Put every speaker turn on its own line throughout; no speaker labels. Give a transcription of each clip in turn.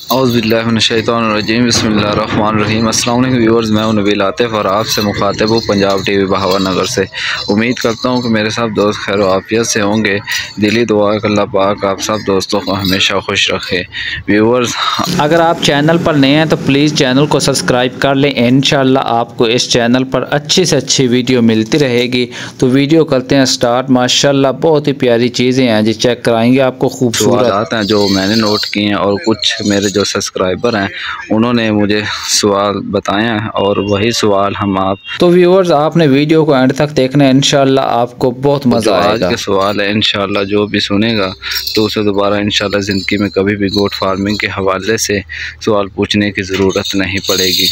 औज़ुबिल्लाहिमिनश्शैतानिर्रजीम बिस्मिल्लाहिर्रहमानिर्रहीम। अस्सलाम वालेकुम व्यूअर्स, मैं हूं नबील आतिफ़ और आपसे मुखातिब हूँ पंजाब टीवी बहावा नगर से। उम्मीद करता हूँ कि मेरे सब दोस्त खैर आफियत से होंगे। दिली दुआ है कि अल्लाह पाक आप सब दोस्तों को हमेशा खुश रखे। व्यूअर्स,
अगर आप चैनल पर नए हैं तो प्लीज़ चैनल को सब्सक्राइब कर लें। इंशाअल्लाह आपको इस चैनल पर अच्छी से अच्छी वीडियो मिलती रहेगी। तो वीडियो करते हैं स्टार्ट। माशाल्लाह बहुत ही प्यारी चीज़ें हैं जी, चेक कराएंगे आपको खूबसूरत
हैं जो मैंने नोट किए हैं और कुछ मेरे जो सब्सक्राइबर हैं उन्होंने मुझे सवाल बताए हैं और वही सवाल हम आप
तो व्यूअर्स आपने वीडियो को एंड तक देखना है, इंशाअल्लाह आपको बहुत मज़ा आएगा।
आज के सवाल है इंशाअल्लाह जो भी सुनेगा तो उसे दोबारा इंशाअल्लाह ज़िंदगी में कभी भी गोट फार्मिंग के हवाले से सवाल पूछने की ज़रूरत नहीं पड़ेगी।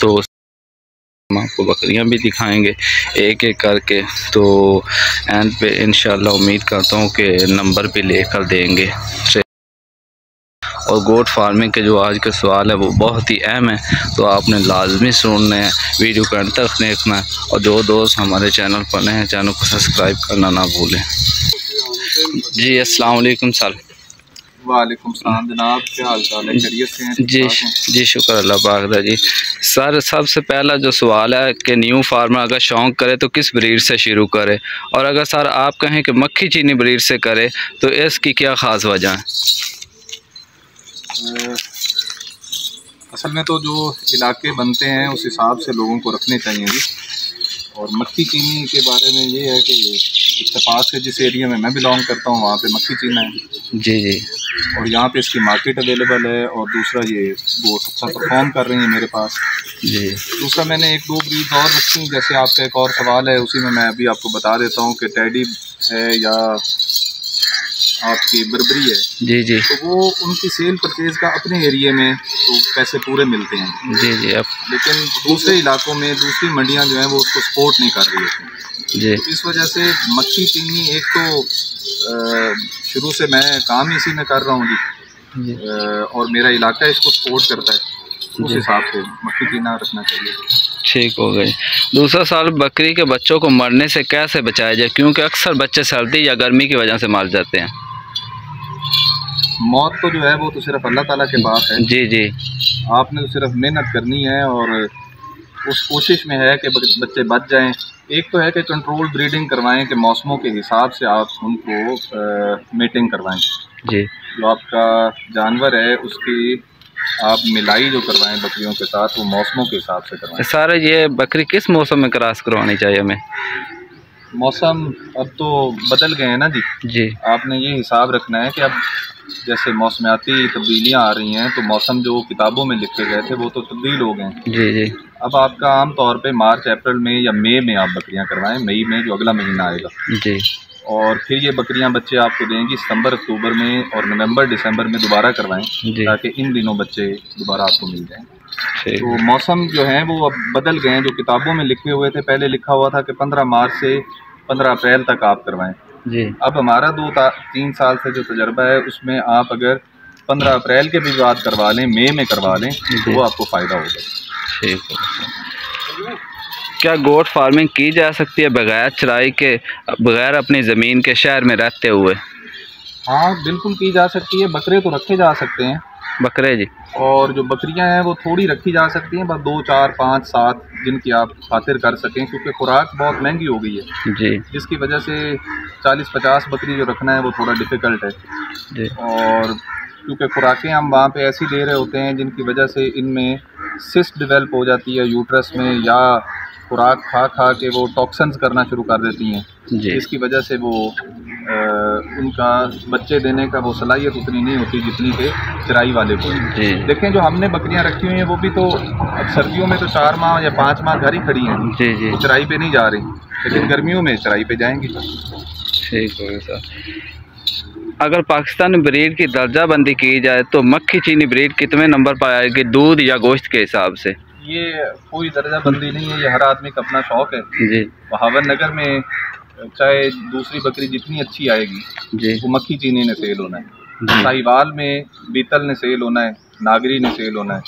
तो हम आपको बकरियां भी दिखाएंगे एक एक करके। तो एंड पे इंशाअल्लाह उम्मीद करता हूँ कि नंबर भी लेकर देंगे। और गोट फार्मिंग के जो आज के सवाल है वो बहुत ही अहम है, तो आपने लाजमी सुनना है, वीडियो को अंत तक देखना है। और जो दोस्त हमारे चैनल पर नए हैं चैनल को सब्सक्राइब करना ना भूलें। जी अस्सलाम वालेकुम सर।
वालेकुम सलाम जनाब, क्या हाल चाल है? खैरियत से हैं?
जी शुक्र अल्लाह पाक दा जी। सर सबसे पहला जो सवाल है कि न्यू फार्मर अगर शौक़ करे तो किस ब्रीड से शुरू करे, और अगर सर आप कहें कि मक्खी चीनी ब्रीड से करे तो इसकी क्या ख़ास वजह है?
असल में तो जो इलाके बनते हैं उस हिसाब से लोगों को रखने चाहिए जी। और मक्खी चीनी के बारे में ये है कि इत्तेफाक से जिस एरिया में मैं बिलोंग करता हूँ वहाँ पे मक्खी चीना है
जी जी,
और यहाँ पे इसकी मार्केट अवेलेबल है। और दूसरा ये वो अच्छा परफॉर्म कर रही है मेरे पास
जी।
दूसरा मैंने एक दो ब्रीड और रखी हैं, जैसे आपका एक और सवाल है उसी में मैं अभी आपको बता देता हूँ कि टेडी है या आपकी बर्बरी है।
जी जी,
तो वो उनकी सेल परचेज़ का अपने एरिया में तो पैसे पूरे मिलते हैं
जी जी। अब
लेकिन दूसरे इलाकों में दूसरी मंडियां जो हैं वो उसको सपोर्ट नहीं कर रही होती
जी,
तो इस वजह से मक्खी चीनी एक तो शुरू से मैं काम इसी में कर रहा हूँ जी, और मेरा इलाका इसको सपोर्ट करता है, उस हिसाब से मक्खी चीना रखना चाहिए।
ठीक हो गई। दूसरा सवाल, बकरी के बच्चों को मरने से कैसे बचाया जाए, क्योंकि अक्सर बच्चे सर्दी या गर्मी की वजह से मर जाते हैं।
मौत तो जो है वो तो सिर्फ अल्लाह ताला के पास है
जी जी,
आपने तो सिर्फ मेहनत करनी है और उस कोशिश में है कि बच्चे बच जाएं। एक तो है कि कंट्रोल ब्रीडिंग करवाएं कि मौसमों के हिसाब से आप उनको मीटिंग करवाएं
जी।
जो आपका जानवर है उसकी आप मिलाई जो करवाएं बकरियों के साथ वो मौसमों के हिसाब से करवाएं।
सारे ये बकरी किस मौसम में क्रॉस करवानी चाहिए हमें?
मौसम अब तो बदल गए हैं ना जी।
जी,
आपने ये हिसाब रखना है कि अब जैसे मौसमियाती तब्दीलियाँ आ रही हैं तो मौसम जो किताबों में लिखे गए थे वो तो तब्दील हो गए हैं।
जी जी,
अब आपका आम तौर पे मार्च अप्रैल में या मई में आप बकरियां करवाएं, मई में जो अगला महीना आएगा
जी।
और फिर ये बकरियां बच्चे आपको देंगी सितंबर अक्टूबर में और नवंबर दिसंबर में दोबारा करवाएं ताकि इन दिनों बच्चे दोबारा आपको मिल जाएं। तो मौसम जो है वो अब बदल गए हैं, जो किताबों में लिखे हुए थे पहले लिखा हुआ था कि 15 मार्च से 15 अप्रैल तक आप करवाएं
जी।
अब हमारा 2-3 साल से जो तजर्बा है उसमें आप अगर 15 अप्रैल के भी बाद करवा लें, मई में करवा लें तो वो आपको फ़ायदा होगा। ठीक है।
क्या गोट फार्मिंग की जा सकती है बगैर चराई के, बगैर अपनी ज़मीन के शहर में रहते हुए?
हाँ बिल्कुल की जा सकती है। बकरे तो रखे जा सकते हैं,
बकरे जी,
और जो बकरियां हैं वो थोड़ी रखी जा सकती हैं, बस 2, 4, 5, 7 जिनकी आप खातिर कर सकें, क्योंकि खुराक बहुत महंगी हो गई है
जी,
जिसकी वजह से 40-50 बकरी जो रखना है वो थोड़ा डिफ़िकल्ट है
जी।
और क्योंकि खुराकें हम वहाँ पे ऐसी दे रहे होते हैं जिनकी वजह से इनमें सिस्ट डेवलप हो जाती है यूट्रस में, या खुराक खा खा के वो टॉक्सिन्स करना शुरू कर देती हैं जिसकी वजह से वो उनका बच्चे देने का वो सलाहियत उतनी नहीं होती जितनी के चराई वाले को। देखें जो हमने बकरियां रखी हुई हैं वो भी तो अब सर्दियों में तो 4 माह या 5 माह घर ही खड़ी हैं
जी जी,
तो चराई पे नहीं जा रही, लेकिन गर्मियों में चराई पे जाएंगी।
ठीक है सर। अगर पाकिस्तान में ब्रीड की दर्जाबंदी की जाए तो मक्खी चीनी ब्रीड कितने नंबर पर आएगी, दूध या गोश्त के हिसाब से?
ये कोई दर्जाबंदी नहीं है, ये हर आदमी का अपना शौक़ है
जी।
बहावन नगर में चाहे दूसरी बकरी जितनी अच्छी आएगी
जी,
वो मक्खी चीनी ने सेल होना है, साहिवाल में बीतल ने सेल होना है, नागरी ने सेल होना है,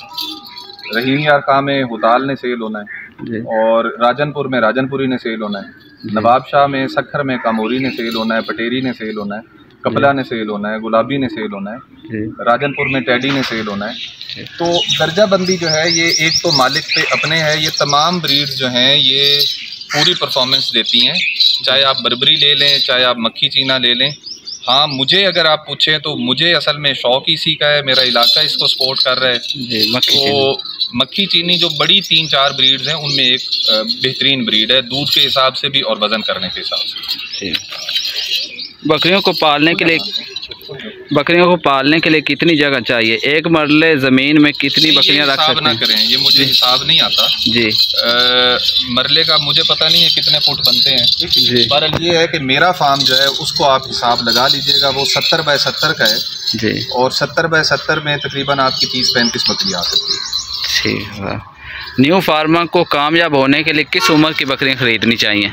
रहीमी अरका में हुताल ने सेल होना है, और राजनपुर में राजनपुरी ने सेल होना है, नवाब शाह में सखर में कामोरी ने सेल होना है, पटेरी ने सेल होना है, कपला ने सेल होना है, गुलाबी ने सेल होना है, राजनपुर में टैडी ने सेल होना है। तो दर्जा बंदी जो है ये एक तो मालिक पे अपने है। ये तमाम ब्रीड्स जो हैं ये पूरी परफॉर्मेंस देती हैं, चाहे आप बर्बरी ले लें, चाहे आप मक्खी चीना ले लें। हाँ, मुझे अगर आप पूछें तो मुझे असल में शौक इसी का है, मेरा इलाका इसको सपोर्ट कर रहा है। तो मक्खी चीनी जो बड़ी 3-4 ब्रीड्स हैं उनमें एक बेहतरीन ब्रीड है, दूध के हिसाब से भी और वज़न करने के हिसाब से।
बकरियों को पालने के लिए कितनी जगह चाहिए? एक मरले ज़मीन में कितनी बकरियां रख सकते हैं?
करें, ये मुझे हिसाब नहीं आता
जी।
मरले का मुझे पता नहीं है कितने फुट बनते हैं जी। बहरहाल ये है कि मेरा फार्म जो है उसको आप हिसाब लगा लीजिएगा, वो 70 बाय 70 का है जी। और 70 बाय 70 में तकरीबन आपकी 30-35 बकरी आ सकती है।
ठीक है। न्यू फार्मर को कामयाब होने के लिए किस उम्र की बकरियां खरीदनी चाहिए?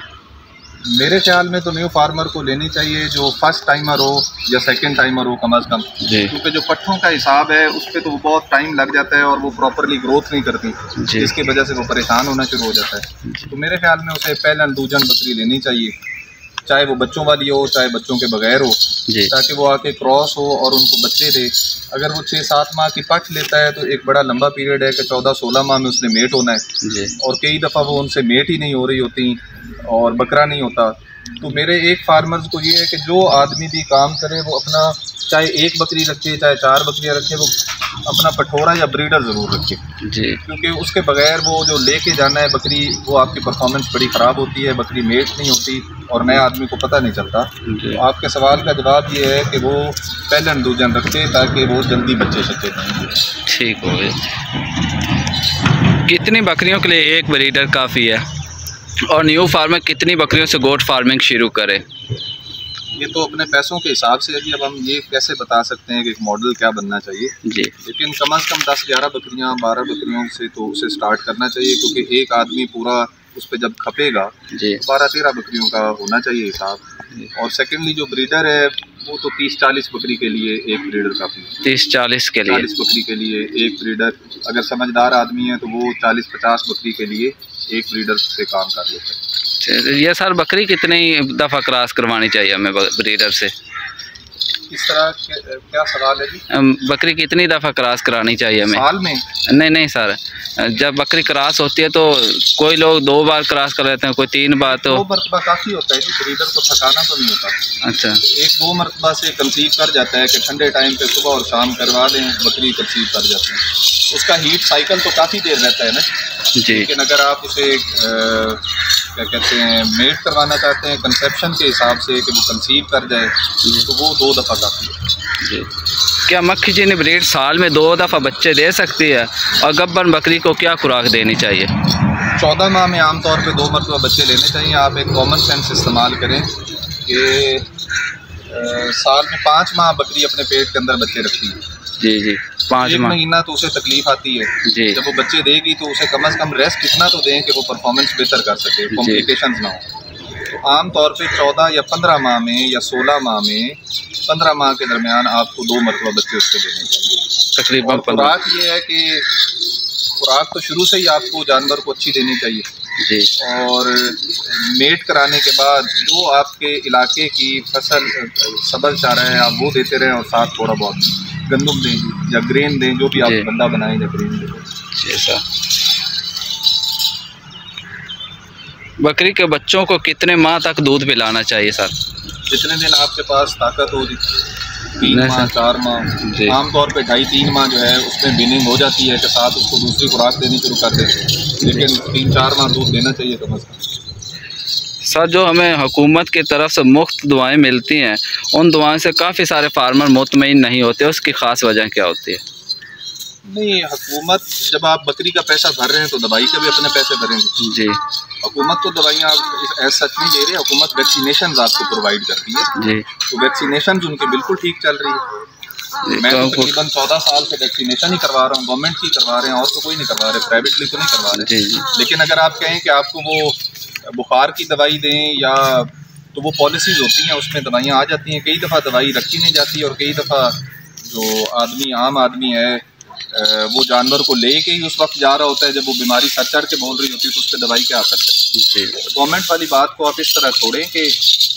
मेरे ख्याल में तो न्यू फार्मर को लेनी चाहिए जो फर्स्ट टाइमर हो या सेकंड टाइमर हो कम अज़ कम, क्योंकि जो पट्ठों का हिसाब है उस पर तो बहुत टाइम लग जाता है और वो प्रॉपरली ग्रोथ नहीं करती, जिसकी वजह से वो परेशान होना शुरू हो जाता है। तो मेरे ख्याल में उसे पहलन दूजन बकरी लेनी चाहिए, चाहे वो बच्चों वाली हो चाहे बच्चों के बगैर हो, ताकि वो आके क्रॉस हो और उनको बच्चे दे। अगर वो 6-7 माह की पट लेता है तो एक बड़ा लंबा पीरियड है कि 14-16 माह में उसने मेट होना है, और कई दफ़ा वो उनसे मेट ही नहीं हो रही होती और बकरा नहीं होता। तो मेरे एक फार्मर्स को ये है कि जो आदमी भी काम करे वो अपना चाहे 1 बकरी रखे चाहे 4 बकरियाँ रखे, वो अपना पठोरा या ब्रीडर ज़रूर रखे जी, क्योंकि उसके बगैर वो जो लेके जाना है बकरी, वो आपकी परफॉर्मेंस बड़ी ख़राब होती है, बकरी मेट नहीं होती और नए आदमी को पता नहीं चलता। तो आपके सवाल का जवाब ये है कि वो पहलन दूजन रखे ताकि वो जल्दी बच्चे सच्चे दें।
ठीक हो गए। कितनी बकरियों के लिए एक ब्रीडर काफ़ी है और न्यू फार्मर कितनी बकरियों से गोट फार्मिंग शुरू करे?
ये तो अपने पैसों के हिसाब से अभी अब हम ये कैसे बता सकते हैं कि एक मॉडल क्या बनना चाहिए जी, लेकिन कम से कम 10-11 बकरियां 12 बकरियों से तो उसे स्टार्ट करना चाहिए, क्योंकि एक आदमी पूरा उस पर जब खपेगा तो 12-13 बकरियों का होना चाहिए हिसाब। और सेकेंडली जो ब्रीडर है वो तो 30-40 बकरी के लिए एक ब्रीडर काफ़ी है।
30-40 के लिए
40 बकरी के लिए एक ब्रीडर, अगर समझदार आदमी है तो वो 40-50 बकरी के लिए एक ब्रीडर से काम कर लेते हैं।
ये सर बकरी कितनी दफ़ा क्रॉस करवानी चाहिए हमें ब्रीडर से?
इस तरह क्या सवाल है जी?
बकरी कितनी दफ़ा क्रॉस करानी चाहिए हमें
साल में?
नहीं सर, जब बकरी क्रॉस होती है तो कोई लोग 2 बार क्रॉस कर लेते हैं, कोई 3 बार। तो
2 मरतबा काफ़ी होता है जी, ब्रीडर को थकाना तो नहीं होता।
अच्छा,
1-2 मरतबा से कंसीव कर जाता है कि ठंडे टाइम पे सुबह और शाम करवा दें, बकरी कंसीव कर जाती है। उसका हीट साइकिल तो काफ़ी देर रहता है ना जी, लेकिन अगर आप उसे क्या कहते हैं मेट करवाना चाहते हैं कंसेप्शन के हिसाब से कि वो कंसीव कर जाए तो वो 2 दफ़ा काफ़ी है जी।
क्या मक्खी चीनी ब्रीड साल में 2 दफ़ा बच्चे दे सकती है? और गब्बन बकरी को क्या खुराक देनी चाहिए?
14 माह में आमतौर पे 2 मरतबा बच्चे लेने चाहिए। आप एक कॉमन सेंस इस्तेमाल करें कि साल में 5 माह बकरी अपने पेट के अंदर बच्चे रखती है
जी 5
महीना तो उसे तकलीफ आती है जी। जब वो बच्चे देगी तो उसे कम से कम रेस्ट इतना तो दें कि वो परफॉर्मेंस बेहतर कर सके, कॉम्प्लिकेशंस ना हो। तो आम तौर पे 14 या 15 माह में या 16 माह में 15 माह के दरमियान आपको 2 मरतबा बच्चे उससे देने चाहिए तकरीबन। खुराक ये है कि खुराक तो शुरू से ही आपको जानवर को अच्छी देनी चाहिए जी, और मेट कराने के बाद जो आपके इलाके की फसल सब्ज़ चारा है आप वो देते रहें, और साथ थोड़ा बहुत गंदम दें या ग्रेन दें, जो भी आप बंदा बनाएं या ग्रेन दें
जैसा। बकरी के बच्चों को कितने माह तक दूध पिलाना चाहिए सर?
जितने दिन आपके पास ताकत हो, 3 माह 4 माह, आमतौर पे 2.5-3 माह जो है उसमें बिनिंग हो जाती है कि साथ उसको दूसरी खुराक देनी शुरू कर दें, लेकिन 3-4 माह दूध देना चाहिए कम से कम।
सर जो हमें हुकूमत की तरफ से मुफ्त दुआएं मिलती हैं, उन दुआओं से काफ़ी सारे फार्मर मुतमईन नहीं होते, उसकी ख़ास वजह क्या होती है?
नहीं, हुकूमत जब आप बकरी का पैसा भर रहे हैं तो दवाई के भी अपने पैसे भरेंगे जी। हुकूमत तो दवाइयाँ आप सच नहीं दे रही, हुकूमत वैक्सीनेशन आपको प्रोवाइड करती है जी, तो वैक्सीनेशन उनकी बिल्कुल ठीक चल रही है। मैं तो तकरीबन 14 साल से वैक्सीनेशन ही करवा रहा हूँ, गवर्नमेंट की करवा रहे हैं, और तो कोई नहीं करवा रहे, प्राइवेटली तो नहीं करवा रहे जी। लेकिन अगर आप कहें कि आपको वो बुखार की दवाई दें या, तो वो पॉलिसीज़ होती हैं, उसमें दवाइयाँ आ जाती हैं। कई दफ़ा दवाई रखी नहीं जाती और कई दफ़ा जो आदमी आम आदमी है वो जानवर को लेके ही उस वक्त जा रहा होता है, जब वो बीमारी सर चढ़ के बोल रही होती है तो उस पर दवाई क्या असर है। गवर्नमेंट वाली बात को आप इस तरह छोड़ें कि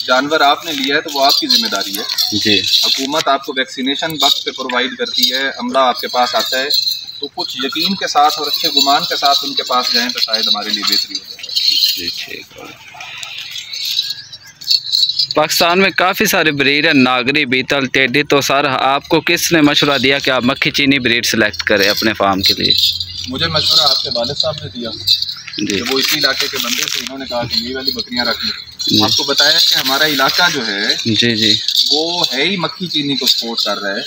जानवर आपने लिया है तो वो आपकी जिम्मेदारी है जी। हुकूमत आपको वैक्सीनेशन वक्त पे प्रोवाइड करती है, अमला आपके पास आता है, तो कुछ यकीन के साथ और अच्छे गुमान के साथ उनके पास जाएँ तो शायद हमारे लिए बेहतरी हो जाए।
ठीक है। पाकिस्तान में काफ़ी सारे ब्रीड है, नागरी, बीतल, टेडी, तो सर आपको किसने मशवरा दिया कि आप मक्खी चीनी ब्रीड सेलेक्ट करें अपने फार्म के लिए?
मुझे मशवरा आपके वालिद साहब ने दिया जी। वो इसी इलाके के बंदे थे, उन्होंने कहा कि ये वाली बकरियां रख ली। आपको बताया कि हमारा इलाका जो है जी वो है ही मक्खी चीनी को सपोर्ट कर रहा है।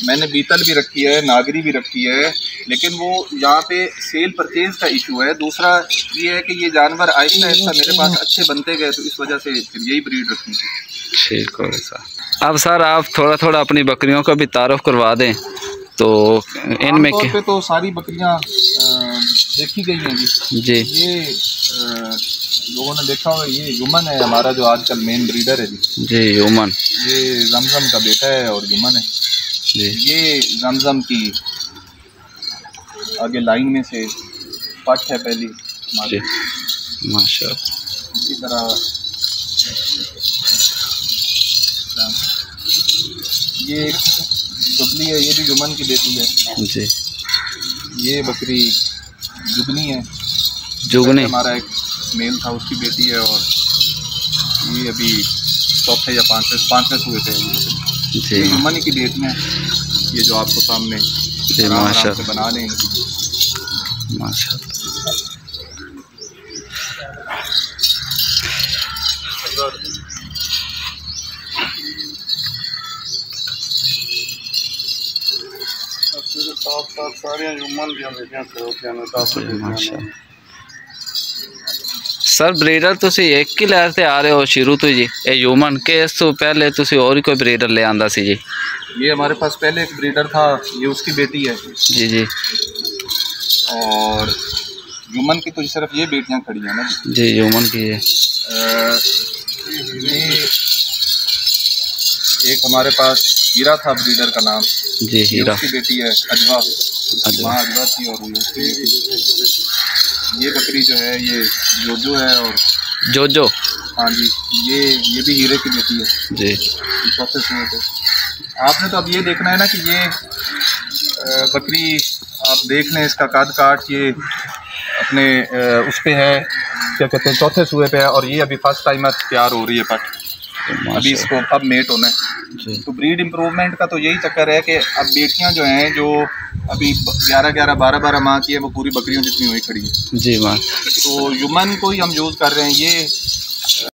मैंने बीतल भी रखी है, नागरी भी रखी है, लेकिन वो यहाँ पे सेल परचेज का इशू है। दूसरा ये है कि ये जानवर आहिस्ता आहिस्ता मेरे पास अच्छे बनते गए, तो इस वजह से फिर यही ब्रीड रखनी थी।
ठीक है सर। अब सर आप थोड़ा थोड़ा अपनी बकरियों का भी तारुफ करवा दें। तो इनमें
आमतौर पे तो सारी बकरियां देखी गई हैं जी। ये लोगों ने देखा हुआ, ये युमन है हमारा जो आजकल मेन ब्रीडर है जी।
युमन,
ये जमजम का बेटा है और युमन है जी। ये जमजम की आगे लाइन में से पट है पहली जी, माशाअल्लाह। इसी तरह ये जुगनी है, ये भी जुमन की बेटी है जी। ये बकरी जुगनी है, जुगनी हमारा एक मेल था उसकी बेटी है, और ये अभी चौथे या पाँचवें हुए थे जी। जुमन की डेट में ये जो आपको सामने माशाअल्लाह बना लें माशाअल्लाह। सर ब्रीडर तुसी एक ही लैर से आ रहे हो शुरू तो जी, ये ह्यूमन के इस तो पहले तुसी और ही कोई ब्रीडर ले आंदा सी जी? ये हमारे पास पहले एक ब्रीडर था, ये उसकी बेटी है
जी जी।
और ह्यूमन की तो सिर्फ ये बेटियां खड़ी हैं ना
जी। ह्यूमन की है
ये एक हमारे पास हीरा था ब्रीडर का नाम
जी, हीरा।
उसकी बेटी है अजवा, अजवा थी, और उसकी बेटी। ये बकरी जो है ये जोजो है, और
जोजो
हाँ जी, ये भी हीरे की बेटी है
जी।
चौथे सुने थे। आपने तो अब ये देखना है ना कि ये बकरी आप देख लें, इसका कद काट ये अपने उस पे है, क्या कहते हैं, चौथे सूए पे है, और ये अभी फर्स्ट टाइम तैयार हो रही है पट, अभी इसको अब मेट होना है। तो ब्रीड इम्प्रूवमेंट का तो यही चक्कर है कि अब बेटियां जो हैं जो अभी 11-11, 12-12 माह की है, वो पूरी बकरियों जितनी हुई खड़ी है
जी माँ।
तो ह्यूमन को ही हम यूज़ कर रहे हैं। ये